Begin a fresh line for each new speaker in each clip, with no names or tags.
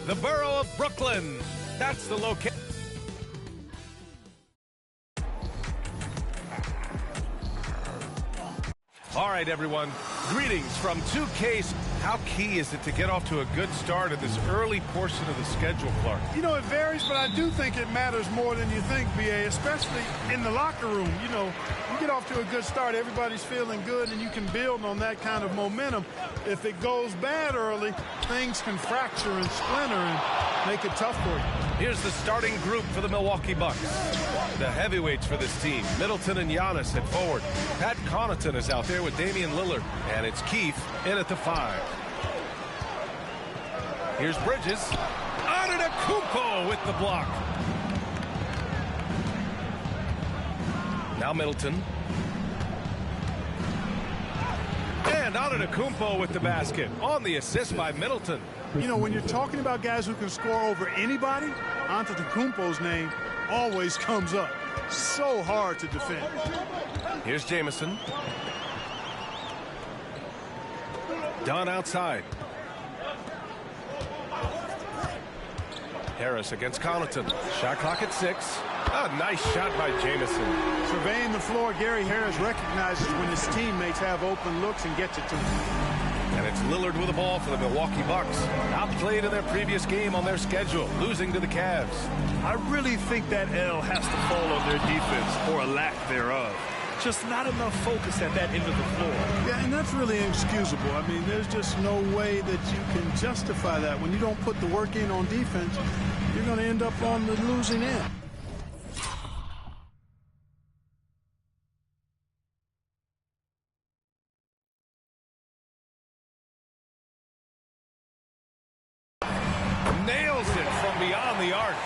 the borough of Brooklyn. That's the location. All right, everyone. Greetings from 2K. How key is it to get off to a good start at this early portion of the schedule, Clark?
You know, it varies, but I do think it matters more than you think, BA, especially in the locker room. You know, you get off to a good start, everybody's feeling good, and you can build on that kind of momentum. If it goes bad early, things can fracture and splinter and make it tough for you.
Here's the starting group for the Milwaukee Bucks. The heavyweights for this team, Middleton and Giannis at forward. Pat Connaughton is out there with Damian Lillard, and it's Keith in at the 5. Here's Bridges. Antetokounmpo with the block. Now Middleton. And Antetokounmpo with the basket on the assist by Middleton.
You know, when you're talking about guys who can score over anybody, Antetokounmpo's name always comes up. So hard to defend.
Here's Jamison. Dunn outside. Harris against Connaughton. Shot clock at 6. A nice shot by Jamison.
Surveying the floor, Gary Harris recognizes when his teammates have open looks and gets it to him.
And it's Lillard with the ball for the Milwaukee Bucks. Outplayed in their previous game on their schedule, losing to the Cavs.
I really think that L has to fall on their defense, or a lack thereof. Just not enough focus at that end of the floor.
Yeah, and that's really inexcusable. I mean, there's just no way that you can justify that. When you don't put the work in on defense, you're going to end up on the losing end.
Nails it from beyond the arc.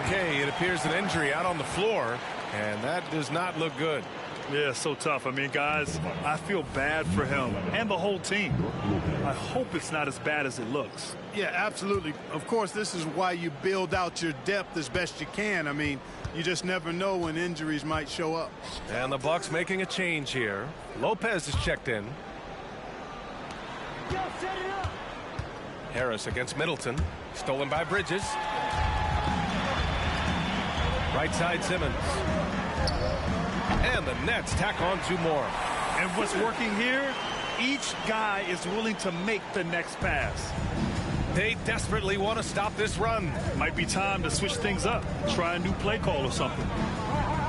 Okay, it appears an injury out on the floor, and that does not look good.
Yeah, so tough. I mean, guys, I feel bad for him and the whole team. I hope it's not as bad as it looks.
Yeah, absolutely. Of course, this is why you build out your depth as best you can. I mean, you just never know when injuries might show up.
And the Bucks making a change here. Lopez is checked in. Harris against Middleton. Stolen by Bridges. Right side Simmons. And the Nets tack on 2 more.
And what's working here, each guy is willing to make the next pass.
They desperately want to stop this run.
Might be time to switch things up. Try a new play call or something.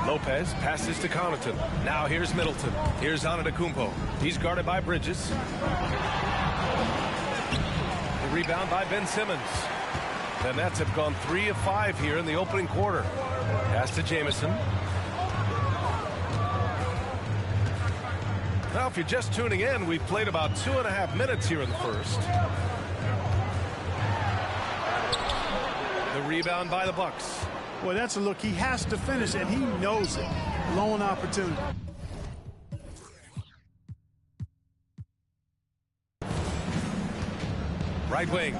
Lopez passes to Connaughton. Now here's Middleton. Here's Antetokounmpo. He's guarded by Bridges. The rebound by Ben Simmons. The Nets have gone 3 of 5 here in the opening quarter. Pass to Jamison. Now, if you're just tuning in, we've played about 2.5 minutes here in the first. The rebound by the Bucks.
Boy, that's a look. He has to finish, and he knows it. Lone opportunity.
Right wing.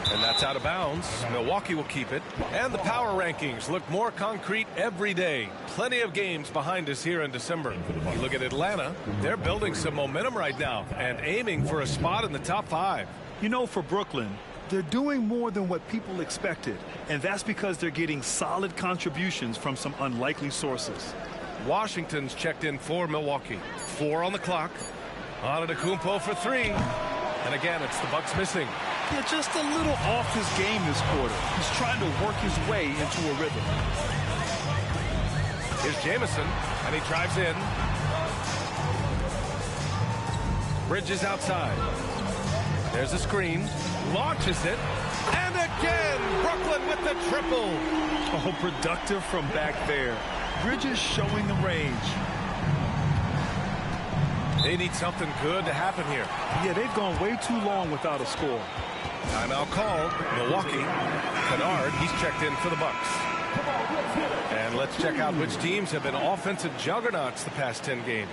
And that's out of bounds. Milwaukee will keep it. And the power rankings look more concrete every day. Plenty of games behind us here in December. You look at Atlanta, they're building some momentum right now and aiming for a spot in the top 5.
You know, for Brooklyn, they're doing more than what people expected. And that's because they're getting solid contributions from some unlikely sources.
Washington's checked in for Milwaukee. 4 on the clock. Antetokounmpo for 3. And again, it's the Bucks missing.
Yeah, just a little off his game this quarter. He's trying to work his way into a rhythm.
Here's Jamison, and he drives in. Bridges outside. There's a screen. Launches it. And again, Brooklyn with the triple.
Oh, productive from back there. Bridges showing the range.
They need something good to happen here.
Yeah, they've gone way too long without a score.
Timeout called. Milwaukee. Kennard, he's checked in for the Bucks. And let's check out which teams have been offensive juggernauts the past 10 games.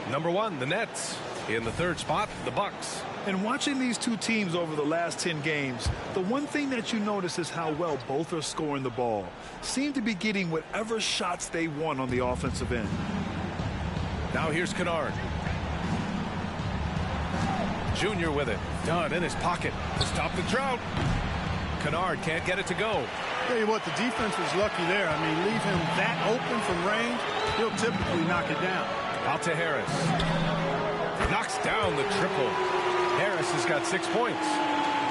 Number 1, the Nets. In the 3rd spot, the Bucks.
And watching these two teams over the last 10 games, the one thing that you notice is how well both are scoring the ball. Seem to be getting whatever shots they want on the offensive end.
Now here's Kennard. Junior with it. Dunn in his pocket to stop the drought. Kennard can't get it to go.
Tell you what, the defense was lucky there. I mean, leave him that open from range, he'll typically knock it down.
Out to Harris. Knocks down the triple. Harris has got 6 points.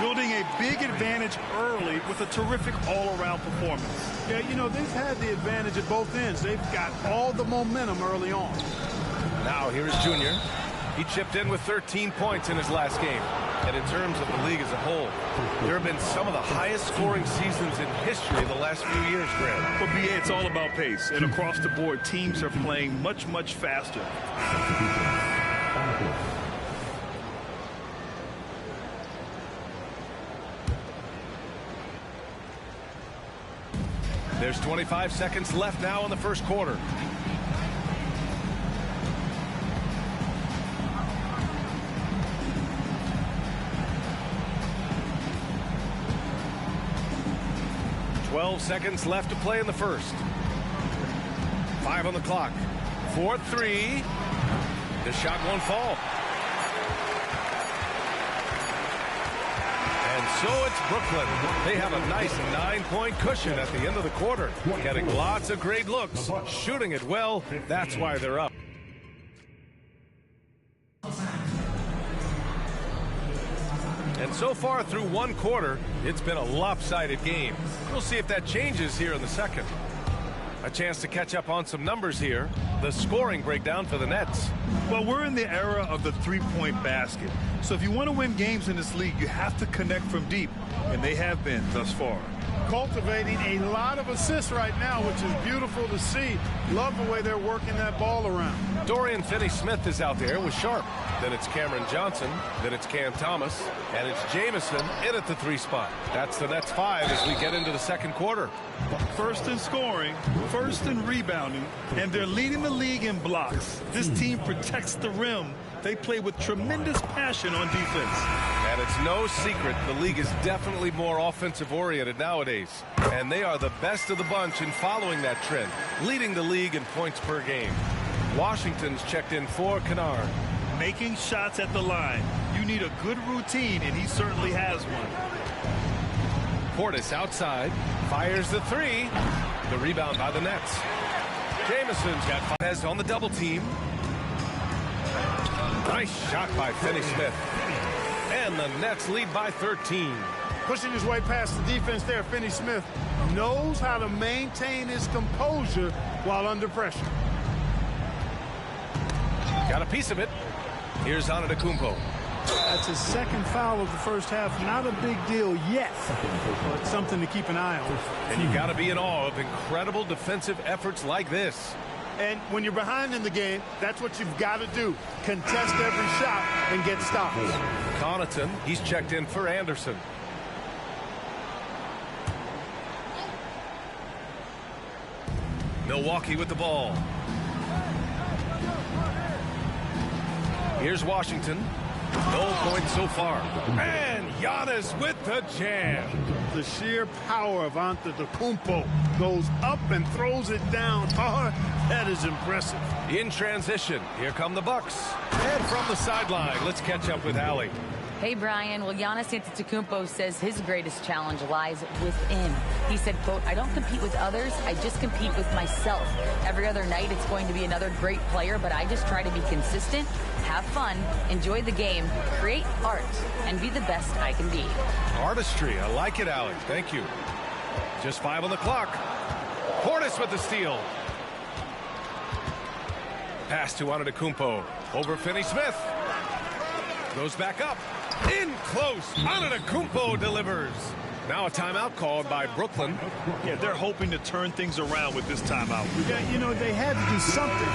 Building a big advantage early with a terrific all-around performance.
Yeah, you know, they've had the advantage at both ends. They've got all the momentum early on.
Now here's Junior. He chipped in with 13 points in his last game. And in terms of the league as a whole, there have been some of the highest scoring seasons in history the last few years, Graham.
For BA, it's all about pace. And across the board, teams are playing much, much faster.
There's 25 seconds left now in the first quarter. Seconds left to play in the first. 5 on the clock. 4-3. The shot won't fall. And so it's Brooklyn. They have a nice 9-point cushion at the end of the quarter. Getting lots of great looks. Shooting it well. That's why they're up. And so far through one quarter, it's been a lopsided game. We'll see if that changes here in the second. A chance to catch up on some numbers here. The scoring breakdown for the Nets.
Well, we're in the era of the three-point basket. So if you want to win games in this league, you have to connect from deep. And they have been thus far.
Cultivating a lot of assists right now, which is beautiful to see. Love the way they're working that ball around.
Dorian Finney-Smith is out there with Sharp. Then it's Cameron Johnson. Then it's Cam Thomas. And it's Jamison in at the 3 spot. That's the Nets 5 as we get into the second quarter.
First in scoring, first in rebounding, and they're leading the league in blocks. This team protects the rim. They play with tremendous passion on defense.
And it's no secret the league is definitely more offensive-oriented nowadays. And they are the best of the bunch in following that trend, leading the league in points per game. Washington's checked in for Kennard.
Making shots at the line. You need a good routine, and he certainly has one.
Portis outside, fires the 3. The rebound by the Nets. Jamison's got 5 on the double team. Nice shot by Finney-Smith. And the Nets lead by 13.
Pushing his way past the defense there, Finney-Smith knows how to maintain his composure while under pressure.
Got a piece of it. Here's Antetokounmpo.
That's his second foul of the first half. Not a big deal yet, but something to keep an eye on.
And you got to be in awe of incredible defensive efforts like this.
And when you're behind in the game, that's what you've got to do. Contest every shot and get stops.
Connaughton, he's checked in for Anderson. Milwaukee with the ball. Here's Washington. No points so far. And Giannis with the jam.
The sheer power of Antetokounmpo goes up and throws it down hard. That is impressive.
In transition, here come the Bucks. And from the sideline, let's catch up with Allie.
Hey, Brian. Well, Giannis Antetokounmpo says his greatest challenge lies within. He said, quote, "I don't compete with others. I just compete with myself. Every other night it's going to be another great player, but I just try to be consistent, have fun, enjoy the game, create art, and be the best I can be."
Artistry. I like it, Allie. Thank you. Just 5 on the clock. Portis with the steal. Pass to Antetokounmpo. Over Finney-Smith. Goes back up. In close. Antetokounmpo delivers. Now a timeout called by Brooklyn.
Yeah, they're hoping to turn things around with this timeout.
Yeah, you know, they had to do something,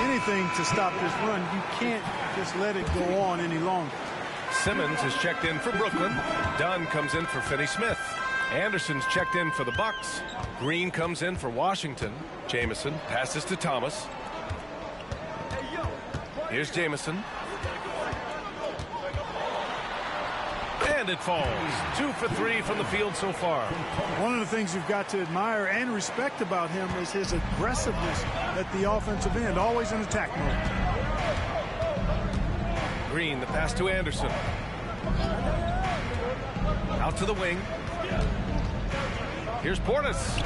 anything to stop this run. You can't just let it go on any longer.
Simmons is checked in for Brooklyn. Dunn comes in for Finney-Smith. Anderson's checked in for the Bucks. Green comes in for Washington. Jamison passes to Thomas. Here's Jamison. And it falls. 2 for 3 from the field so far.
One of the things you've got to admire and respect about him is his aggressiveness at the offensive end, always in attack mode.
Green, the pass to Anderson. Out to the wing. Here's Portis.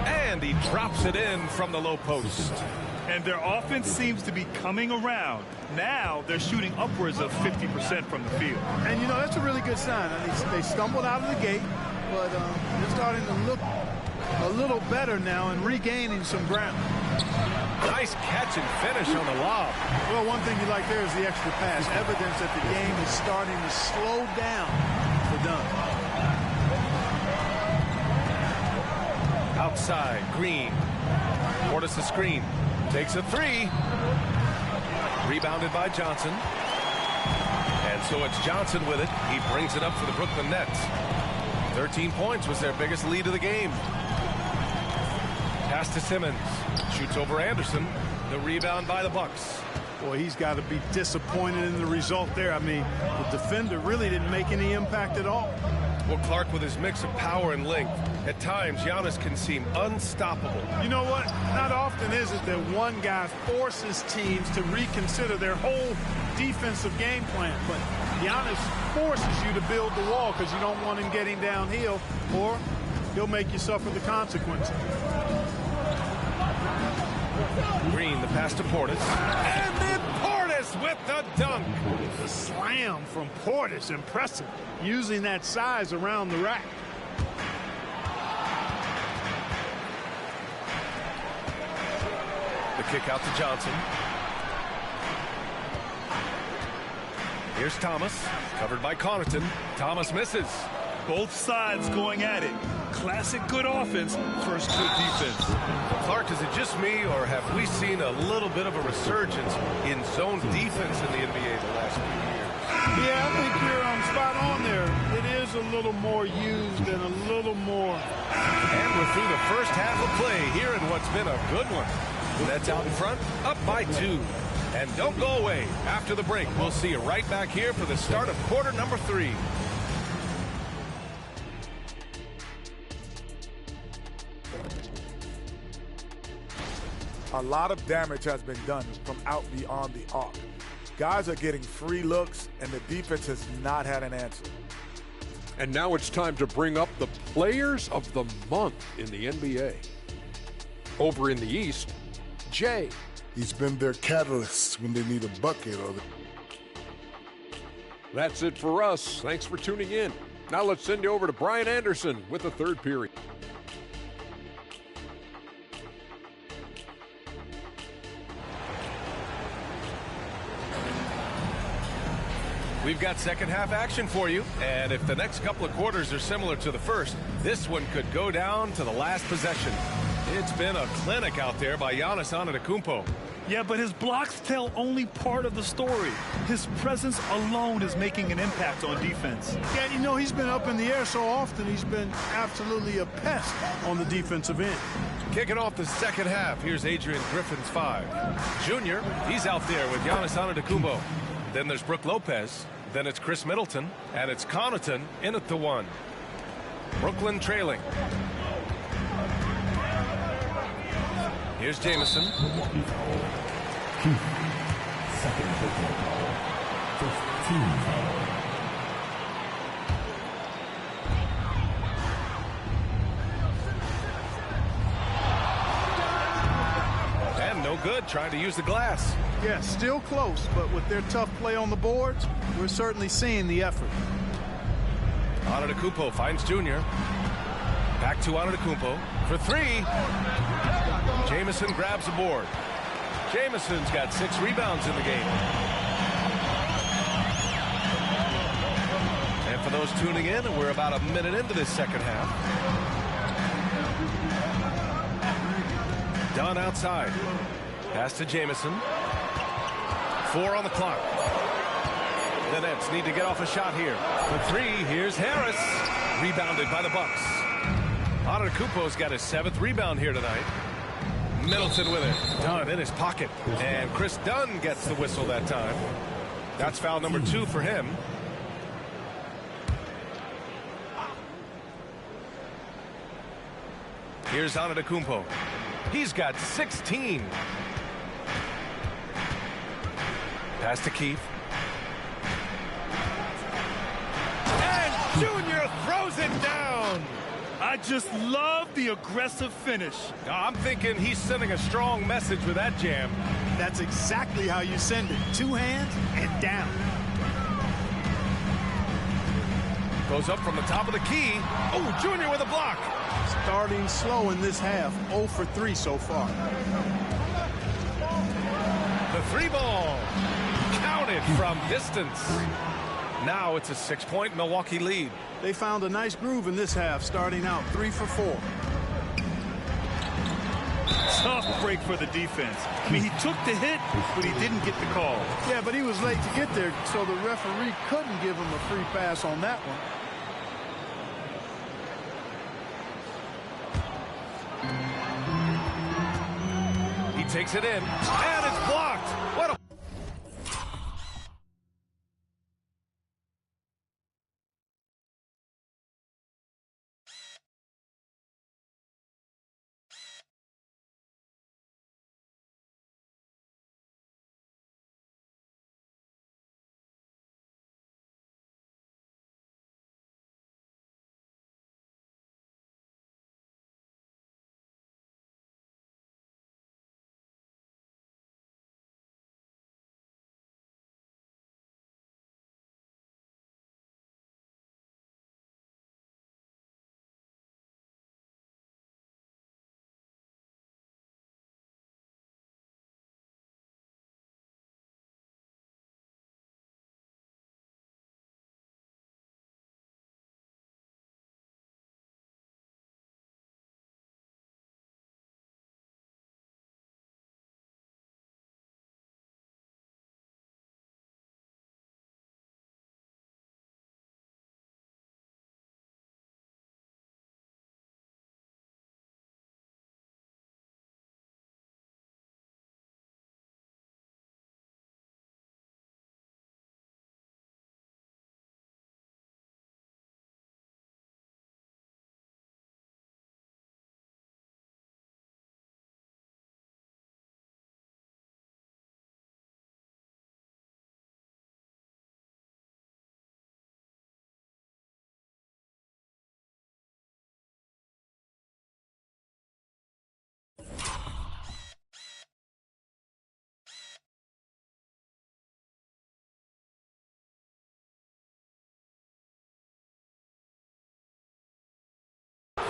And he drops it in from the low post.
And their offense seems to be coming around. Now they're shooting upwards of 50% from the field.
And, you know, that's a really good sign. They stumbled out of the gate, but they're starting to look a little better now and regaining some ground.
Nice catch and finish on the lob.
Well, one thing you like there is the extra pass. Evidence that the game is starting to slow down for Dunn.
Outside, Green. Portis a screen. Takes a three. Rebounded by Johnson. And so it's Johnson with it. He brings it up for the Brooklyn Nets. 13 points was their biggest lead of the game. Pass to Simmons. Shoots over Anderson. The rebound by the Bucks.
Boy, he's got to be disappointed in the result there. I mean, the defender really didn't make any impact at all.
Well, Clark, with his mix of power and length, at times Giannis can seem unstoppable.
You know what? Not often is it that one guy forces teams to reconsider their whole defensive game plan. But Giannis forces you to build the wall because you don't want him getting downhill, or he'll make you suffer the consequences.
Green, the pass to Portis. And then Portis with the dunk.
The slam from Portis, impressive. Using that size around the rack.
The kick out to Johnson. Here's Thomas, covered by Connaughton. Thomas misses.
Both sides going at it. Classic good offense, first good defense.
Clark, is it just me, or have we seen a little bit of a resurgence in zone defense in the NBA the last few years?
Yeah, I think you're spot on there. It is a little more used and a little more.
And we're through the first half of play here in what's been a good one. Nets out in front, up by 2. And don't go away. After the break, we'll see you right back here for the start of quarter number 3.
A lot of damage has been done from out beyond the arc. Guys are getting free looks, and the defense has not had an answer.
And now it's time to bring up the players of the month in the NBA. Over in the East, Jay.
He's been their catalyst when they need a bucket.
That's it for us. Thanks for tuning in. Now let's send you over to Brian Anderson with the third period.
We've got second half action for you, and if the next couple of quarters are similar to the first, this one could go down to the last possession. It's been a clinic out there by Giannis Antetokounmpo.
Yeah, but his blocks tell only part of the story. His presence alone is making an impact on defense.
Yeah, you know, he's been up in the air so often, he's been absolutely a pest on the defensive end.
Kicking off the second half, here's Adrian Griffin's 5. Junior, he's out there with Giannis Antetokounmpo. Then there's Brook Lopez. Then it's Chris Middleton, and it's Connaughton in at the 1. Brooklyn trailing. Here's Jamison. And no good, trying to use the glass.
Yeah, still close, but with their tough play on the boards, we're certainly seeing the effort.
Antetokounmpo finds Junior. Back to Antetokounmpo for 3. Jamison grabs the board. Jamison's got 6 rebounds in the game. And for those tuning in, we're about a minute into this second half. Dunn outside. Pass to Jamison. 4 on the clock. The Nets need to get off a shot here. For 3, here's Harris. Rebounded by the Bucks. Antetokounmpo's got his 7th rebound here tonight. Middleton with it. Dunn in his pocket. And Chris Dunn gets the whistle that time. That's foul number 2 for him. Here's Antetokounmpo. He's got 16. Pass to Keith. throws it down.
I just love the aggressive finish.
I'm thinking he's sending a strong message with that jam.
That's exactly how you send it. 2 hands and down.
Goes up from the top of the key. Oh, Junior with a block.
Starting slow in this half. 0 for 3 so far.
The 3-ball. Counted from distance. Now it's a 6-point Milwaukee lead.
They found a nice groove in this half, starting out 3 for 4.
Tough break for the defense. I mean, he took the hit, but he didn't get the call.
Yeah, but he was late to get there, so the referee couldn't give him a free pass on that one.
He takes it in, and it's blocked. What a...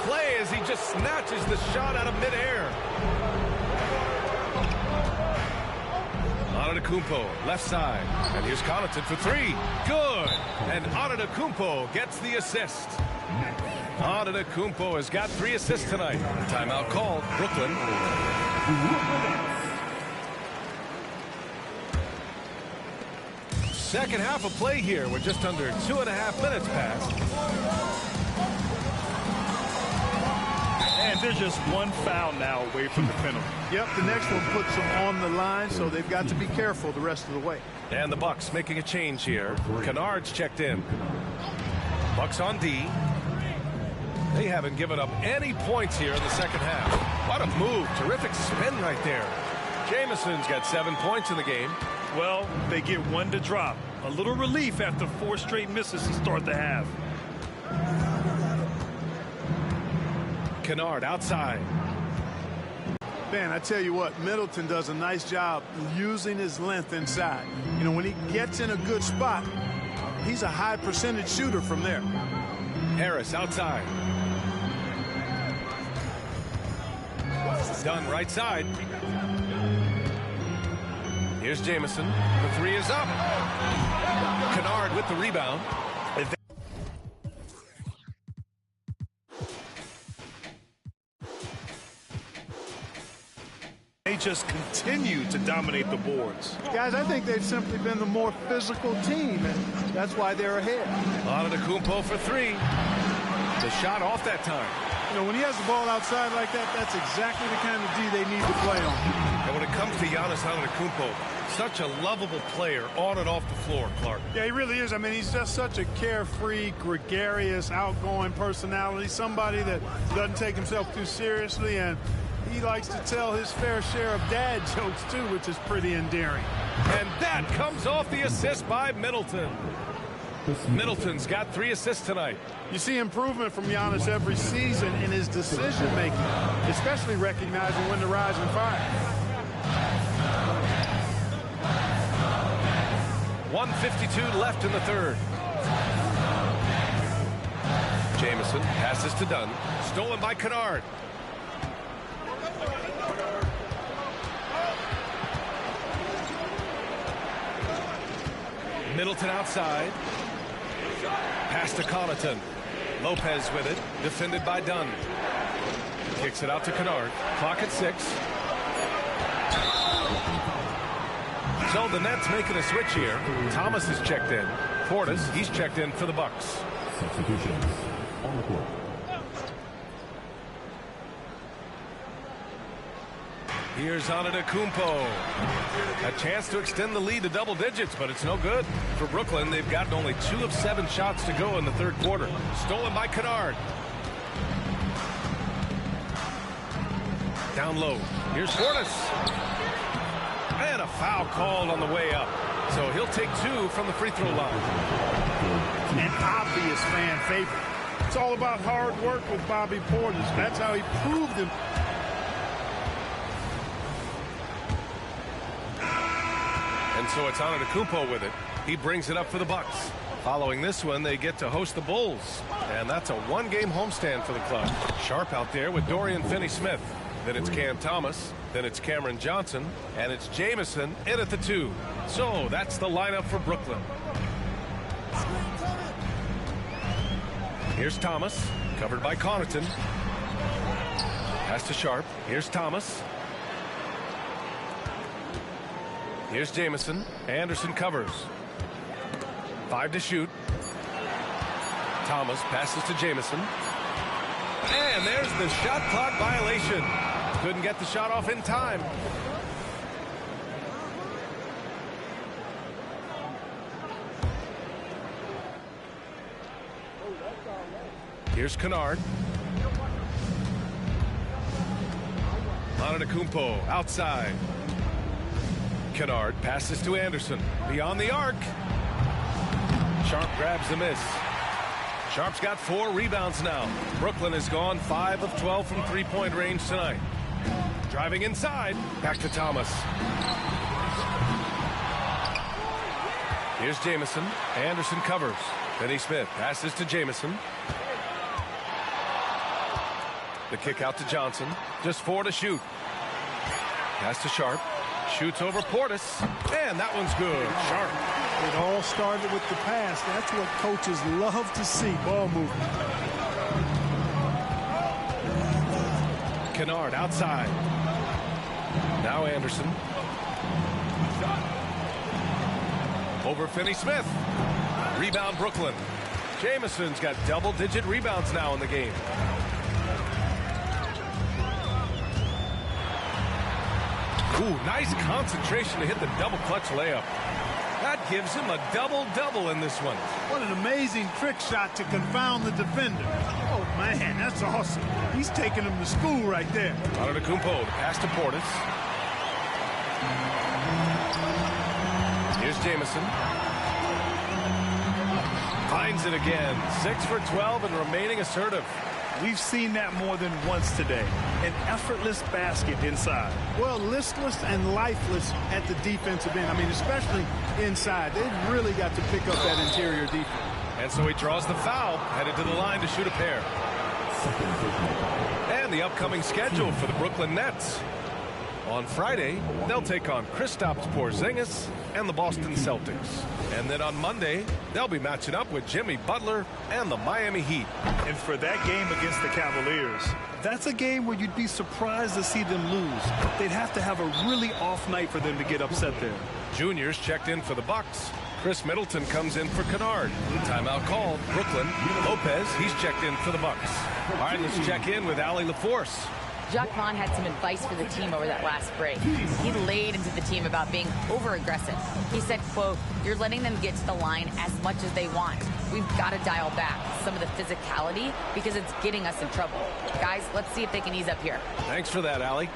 Play as he just snatches the shot out of midair. Antetokounmpo, left side. And here's Connaughton for 3. Good. And Antetokounmpo gets the assist. Antetokounmpo has got 3 assists tonight. Timeout called. Brooklyn. Second half of play here. We're just under 2.5 minutes past.
And they're just one foul now away from the penalty.
Yep, the next one puts them on the line, so they've got to be careful the rest of the way.
And the Bucks making a change here. Kennard's checked in. Bucks on D. They haven't given up any points here in the second half. What a move. Terrific spin right there. Jamison's got 7 points in the game.
Well, they get 1 to drop. A little relief after 4 straight misses to start the half.
Kennard outside.
Man, I tell you what, Middleton does a nice job using his length inside. You know, when he gets in a good spot, he's a high percentage shooter from there.
Harris outside. Done right side. Here's Jamison. The 3 is up. Kennard with the rebound.
They just continue to dominate the boards.
Guys, I think they've simply been the more physical team, and that's why they're ahead.
Antetokounmpo for 3. The shot off that time.
You know, when he has the ball outside like that, that's exactly the kind of D they need to play on.
And when it comes to Giannis Antetokounmpo, such a lovable player on and off the floor, Clark.
Yeah, he really is. I mean, he's just such a carefree, gregarious, outgoing personality, somebody that doesn't take himself too seriously, and he likes to tell his fair share of dad jokes, too, which is pretty endearing.
And that comes off the assist by Middleton. Middleton's got 3 assists tonight.
You see improvement from Giannis every season in his decision-making, especially recognizing when to rise and fire.
1:52 left in the third. Jamison passes to Dunn. Stolen by Kennard. Middleton outside. Pass to Connaughton. Lopez with it. Defended by Dunn. Kicks it out to Kennard. Clock at 6. So the Nets making a switch here. Thomas is checked in. Portis, he's checked in for the Bucks.
Substitutions on the court.
Here's Antetokounmpo. A chance to extend the lead to double digits, but it's no good. For Brooklyn, they've gotten only 2 of 7 shots to go in the third quarter. Stolen by Kennard. Down low. Here's Portis. And a foul called on the way up. So he'll take 2 from the free throw line.
An obvious fan favorite. It's all about hard work with Bobby Portis. That's how he proved him.
And so it's Antetokounmpo with it. He brings it up for the Bucks. Following this one, they get to host the Bulls. And that's a 1-game homestand for the club. Sharp out there with Dorian Finney-Smith. Then it's Cam Thomas. Then it's Cameron Johnson. And it's Jamison in at the 2. So that's the lineup for Brooklyn. Here's Thomas. Covered by Connaughton. Pass to Sharp. Here's Thomas. Here's Jamison. Anderson covers. 5 to shoot. Thomas passes to Jamison. And there's the shot clock violation. Couldn't get the shot off in time. Here's Kennard. Antetokounmpo outside. Kennard passes to Anderson. Beyond the arc. Sharp grabs the miss. Sharp's got 4 rebounds now. Brooklyn has gone 5 of 12 from three-point range tonight. Driving inside. Back to Thomas. Here's Jamison. Anderson covers. Finney-Smith passes to Jamison. The kick out to Johnson. Just 4 to shoot. Pass to Sharp. Shoots over Portis. And that one's good. Sharp.
It all started with the pass. That's what coaches love to see. Ball movement.
Kennard outside. Now Anderson. Over Finney-Smith. Rebound Brooklyn. Jamison's got double-digit rebounds now in the game. Ooh, nice concentration to hit the double clutch layup. That gives him a double-double in this one.
What an amazing trick shot to confound the defender. Oh, man, that's awesome. He's taking him to school right there.
Antetokounmpo, the pass to Portis. Here's Jamison. Finds it again. 6 for 12 and remaining assertive.
We've seen that more than once today. An effortless basket inside.
Well, listless and lifeless at the defensive end. I mean, especially inside. They've really got to pick up that interior defense.
And so he draws the foul, headed to the line to shoot a pair. And the upcoming schedule for the Brooklyn Nets. On Friday, they'll take on Kristaps Porzingis and the Boston Celtics. And then on Monday, they'll be matching up with Jimmy Butler and the Miami Heat.
And for that game against the Cavaliers, that's a game where you'd be surprised to see them lose. They'd have to have a really off night for them to get upset there.
Junior's checked in for the Bucks. Chris Middleton comes in for Kennard. Timeout called. Brooklyn. Lopez, he's checked in for the Bucks. All right, let's check in with Allie LaForce.
Jacques Vaughn had some advice for the team over that last break. He laid into the team about being over-aggressive. He said, quote, "You're letting them get to the line as much as they want. We've got to dial back some of the physicality because it's getting us in trouble. Guys, let's see if they can ease up here."
Thanks for that, Allie.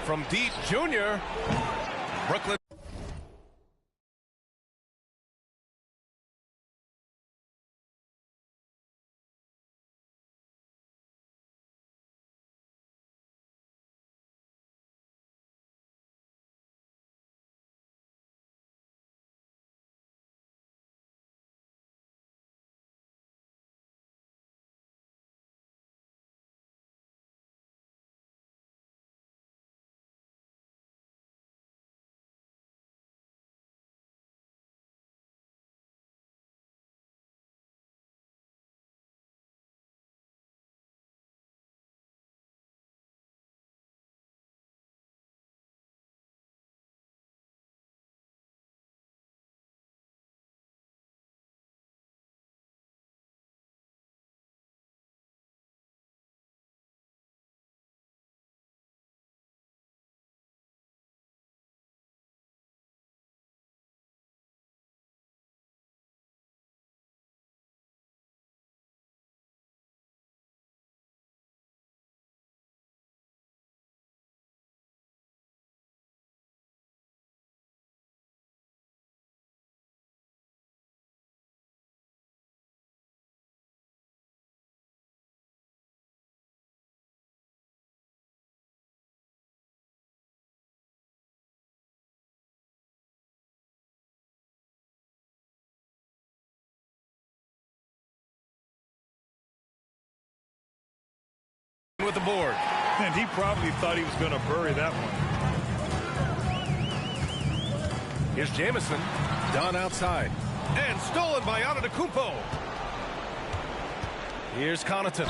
From deep, Junior. Brooklyn. board.
And he probably thought he was going to bury that one.
Here's Jamison. Done outside. And stolen by Antetokounmpo. Here's Connaughton.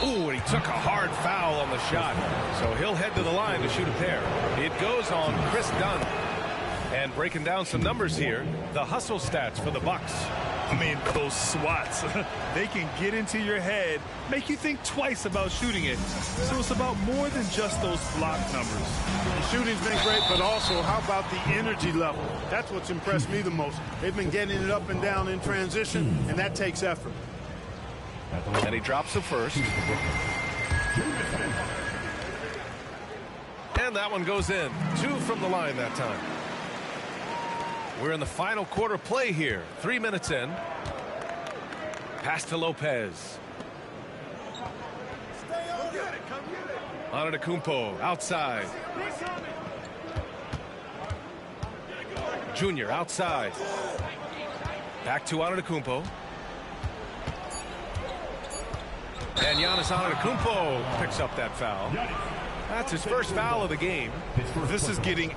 Ooh, and he took a hard foul on the shot. So he'll head to the line to shoot a pair. It goes on Chris Dunn. And breaking down some numbers here, the hustle stats for the Bucks.
I mean, those swats, they can get into your head, make you think twice about shooting it. So it's about more than just those block numbers.
The shooting's been great, but also how about the energy level? That's what's impressed me the most. They've been getting it up and down in transition, and that takes effort.
And he drops the first. And that one goes in. 2 from the line that time. We're in the final quarter play here. 3 minutes in. Pass to Lopez. Antetokounmpo outside. Junior outside. Back to Antetokounmpo. And Giannis Antetokounmpo picks up that foul. That's his first foul of the game.
This is getting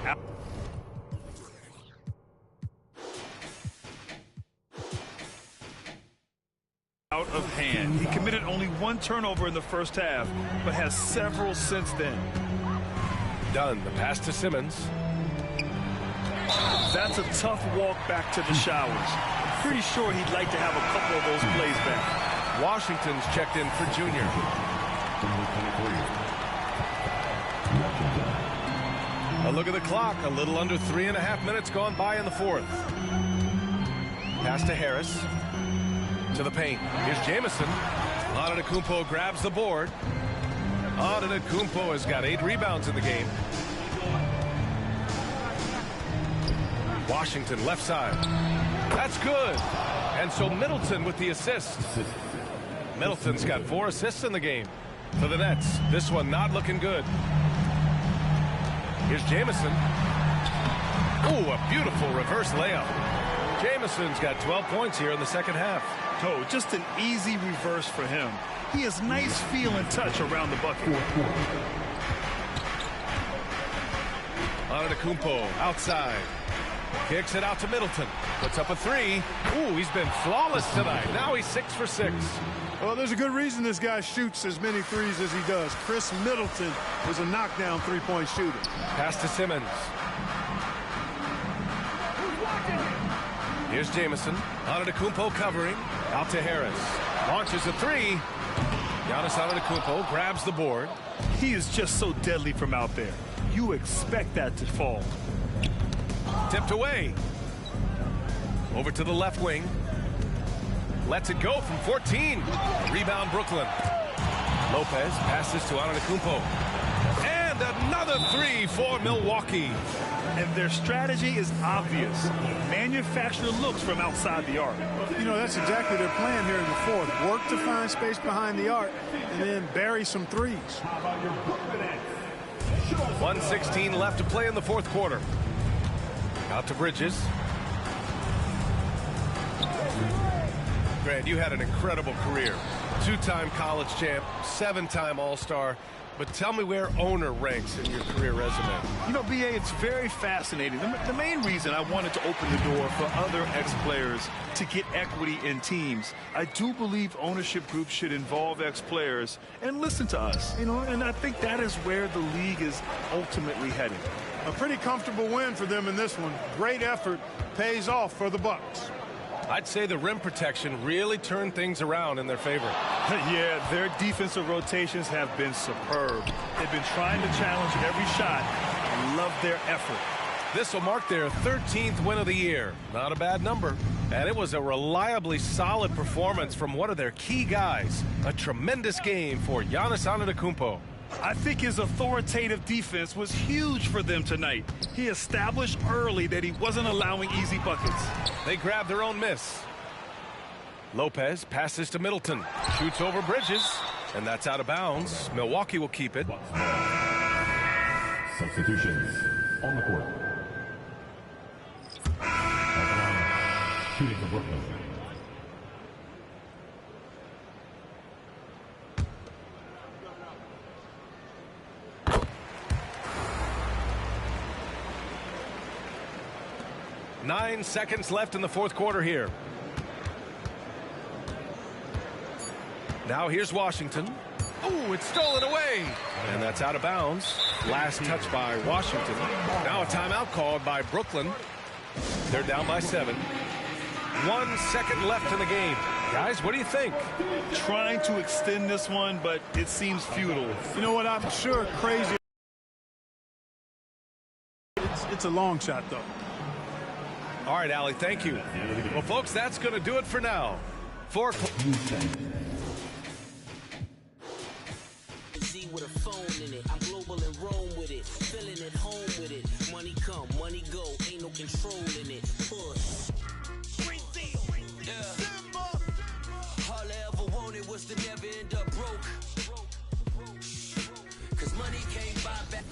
out of hand. He committed only 1 turnover in the first half, but has several since then.
Done. The pass to Simmons.
That's a tough walk back to the showers. I'm pretty sure he'd like to have a couple of those plays back.
Washington's checked in for Junior. A look at the clock. A little under 3.5 minutes gone by in the fourth. Pass to Harris. To the paint. Here's Jamison. Antetokounmpo grabs the board. Antetokounmpo has got 8 rebounds in the game. Washington left side. That's good. And so Middleton with the assist. Middleton's got 4 assists in the game for the Nets. This one not looking good. Here's Jamison. Ooh, a beautiful reverse layup. Jamison's got 12 points here in the second half.
Oh, just an easy reverse for him. He has nice feel and touch around the bucket.
Antetokounmpo outside. Kicks it out to Middleton. Puts up a 3. Ooh, he's been flawless tonight. Now he's 6 for 6.
Well, there's a good reason this guy shoots as many threes as he does. Chris Middleton is a knockdown three-point shooter.
Pass to Simmons. Here's Jamison. Antetokounmpo covering. Out to Harris. Launches a 3. Giannis Antetokounmpo grabs the board.
He is just so deadly from out there. You expect that to fall.
Tipped away. Over to the left wing. Lets it go from 14. Rebound Brooklyn. Lopez passes to Antetokounmpo. And another 3 for Milwaukee.
And their strategy is obvious. Manufacture looks from outside the arc.
You know, that's exactly their plan here in the fourth. Work to find space behind the arc and then bury some threes.
1:16 left to play in the fourth quarter. Out to Bridges. Grant, you had an incredible career. 2-time college champ, 7-time All-Star. But tell me where owner ranks in your career resume.
You know, B.A., it's very fascinating. The main reason I wanted to open the door for other ex-players to get equity in teams, I do believe ownership groups should involve ex-players and listen to us. You know, and I think that is where the league is ultimately headed.
A pretty comfortable win for them in this one. Great effort pays off for the Bucks.
I'd say the rim protection really turned things around in their favor.
Yeah, their defensive rotations have been superb. They've been trying to challenge every shot and love their effort.
This will mark their 13th win of the year. Not a bad number. And it was a reliably solid performance from one of their key guys. A tremendous game for Giannis Antetokounmpo.
I think his authoritative defense was huge for them tonight. He established early that he wasn't allowing easy buckets.
They grabbed their own miss. Lopez passes to Middleton. Shoots over Bridges. And that's out of bounds. Milwaukee will keep it.
Substitutions on the court. Shooting for Brooklyn.
9 seconds left in the fourth quarter here. Now here's Washington. Oh, it's stolen away. And that's out of bounds. Last touch by Washington. Now a timeout called by Brooklyn. They're down by 7. 1 second left in the game. Guys, what do you think?
Trying to extend this one, but it seems futile.
You know what? I'm sure crazy. It's a long shot, though.
All right, Allie, thank you. Well, folks, that's going to do it for now.
With a phone in it, I'm global and roam with it, feeling at home with it. Money come, money go, ain't no control in it. Push. Yeah. All I ever wanted was to never end up broke. 'Cause money can't buy back.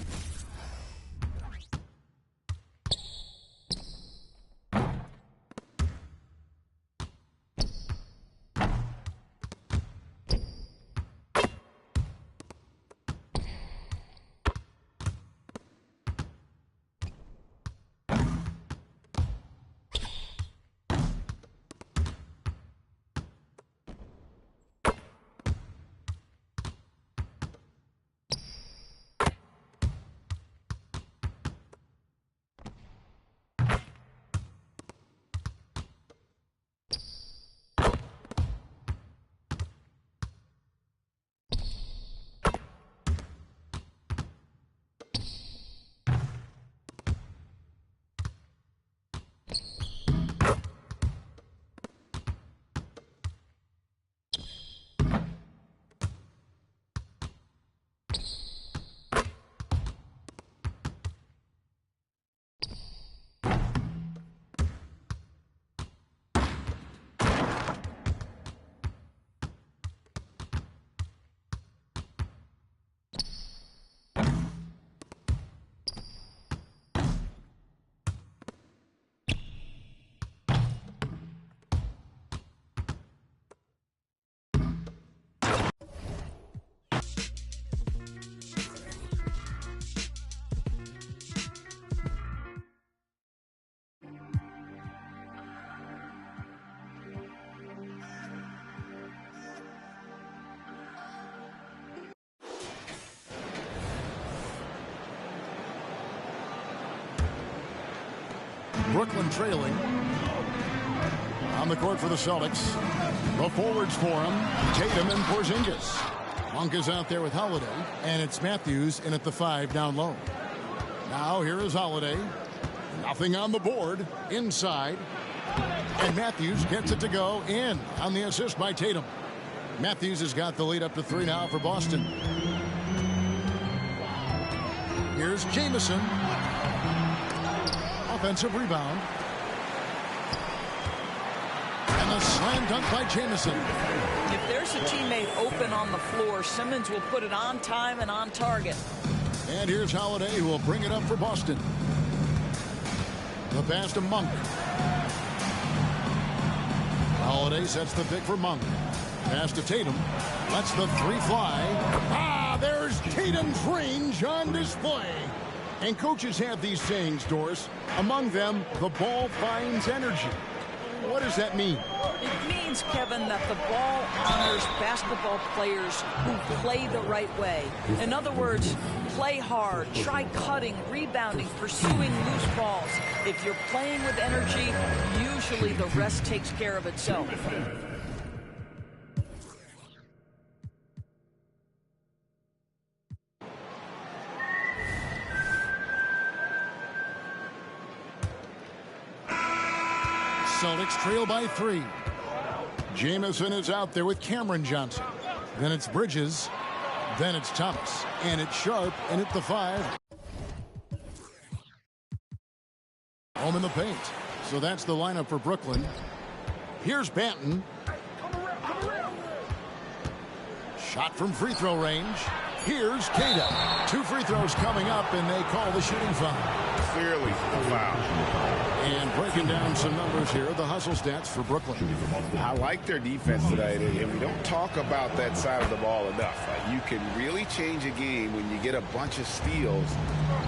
Brooklyn trailing. On the court for the Celtics. The forwards for him, Tatum and Porzingis. Monk is out there with Holiday, and it's Matthews in at the 5 down low. Now here is Holiday. Nothing on the board. Inside. And Matthews gets it to go in on the assist by Tatum. Matthews has got the lead up to 3 now for Boston. Here's Jamison. Offensive rebound. And a slam dunk by Jamison.
If there's a teammate open on the floor, Simmons will put it on time and on target.
And here's Holiday, who will bring it up for Boston. The pass to Monk. Holiday sets the pick for Monk. Pass to Tatum. Lets the 3 fly. Ah, there's Tatum's range on display. And coaches have these sayings, Doris. Among them, the ball finds energy. What does that mean?
It means, Kevin, that the ball honors basketball players who play the right way. In other words, play hard, try cutting, rebounding, pursuing loose balls. If you're playing with energy, usually the rest takes care of itself.
Celtics trail by 3. Jamison is out there with Cameron Johnson. Then it's Bridges. Then it's Thomas. And it's Sharp and at the 5. Home in the paint. So that's the lineup for Brooklyn. Here's Banton. Shot from free throw range. Here's Kata. 2 free throws coming up, and they call the shooting foul.
Clearly a foul.
And breaking down some numbers here, the hustle stats for Brooklyn.
I like their defense today, and we don't talk about that side of the ball enough. You can really change a game when you get a bunch of steals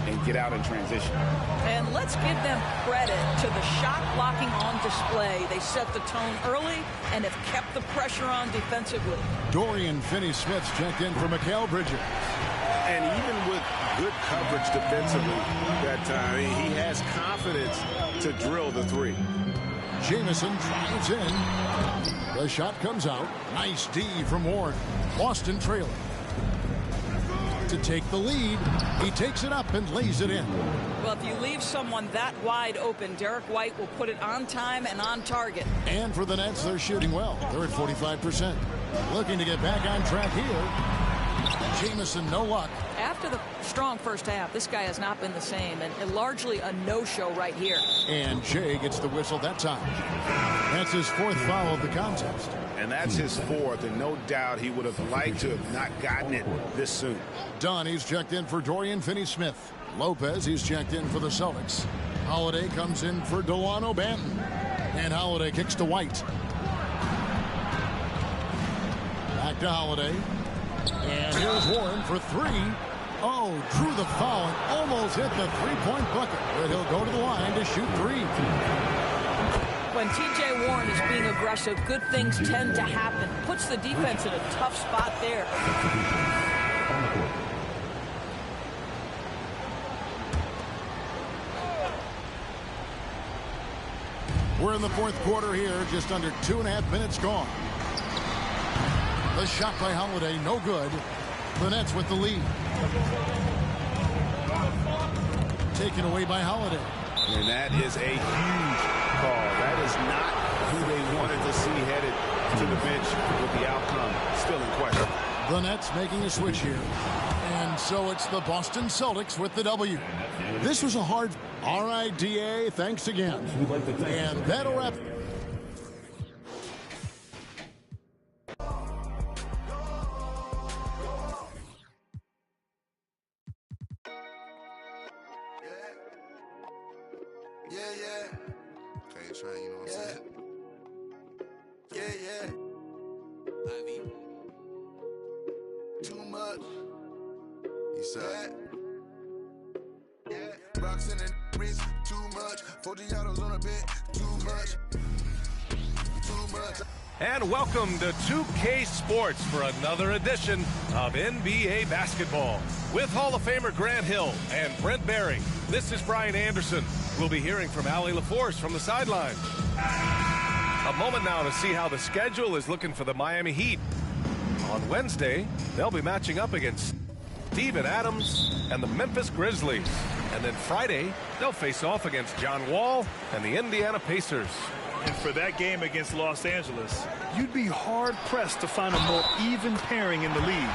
and get out in transition.
And let's give them credit to the shot blocking on display. They set the tone early and have kept the pressure on defensively.
Dorian Finney-Smith's checked in for Mikal Bridges.
And even with good coverage defensively that time, he has confidence to drill the three.
Jamison drives in. The shot comes out. Nice D from Warren. Boston trailing. To take the lead, he takes it up and lays it in.
Well, if you leave someone that wide open, Derek White will put it on time and on target.
And for the Nets, they're shooting well. They're at 45%. Looking to get back on track here. Jamison, no luck.
After the strong first half, this guy has not been the same, and largely a no-show right here.
And Jay gets the whistle that time. That's his fourth foul of the contest.
And that's his fourth, and no doubt he would have liked to have not gotten it this soon.
Dunn, he's checked in for Dorian Finney-Smith. Lopez, he's checked in for the Celtics. Holiday comes in for Delano Banton. And Holiday kicks to White. Back to Holiday. And here's Warren for three. Oh, drew the foul and almost hit the three-point bucket. But he'll go to the line to shoot three.
When T.J. Warren is being aggressive, good things tend to happen. Puts the defense in a tough spot there.
We're in the fourth quarter here, just under 2.5 minutes gone. The shot by Holiday, no good. The Nets with the lead. Taken away by Holiday.
And that is a huge call. That is not who they wanted to see headed to the bench with the outcome still in question.
The Nets making a switch here. And so it's the Boston Celtics with the W. This was a hard... All right, DA, thanks again. And that'll wrap...
And welcome to 2K Sports for another edition of NBA basketball. With Hall of Famer Grant Hill and Brent Barry, this is Brian Anderson. We'll be hearing from Allie LaForce from the sideline. A moment now to see how the schedule is looking for the Miami Heat. On Wednesday, they'll be matching up against Steven Adams and the Memphis Grizzlies. And then Friday, they'll face off against John Wall and the Indiana Pacers.
And for that game against Los Angeles, you'd be hard-pressed to find a more even pairing in the league.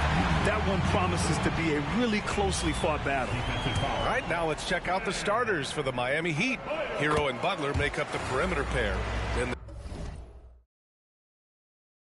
That one promises to be a really closely fought battle.
All right, now let's check out the starters for the Miami Heat. Hero and Butler make up the perimeter pair.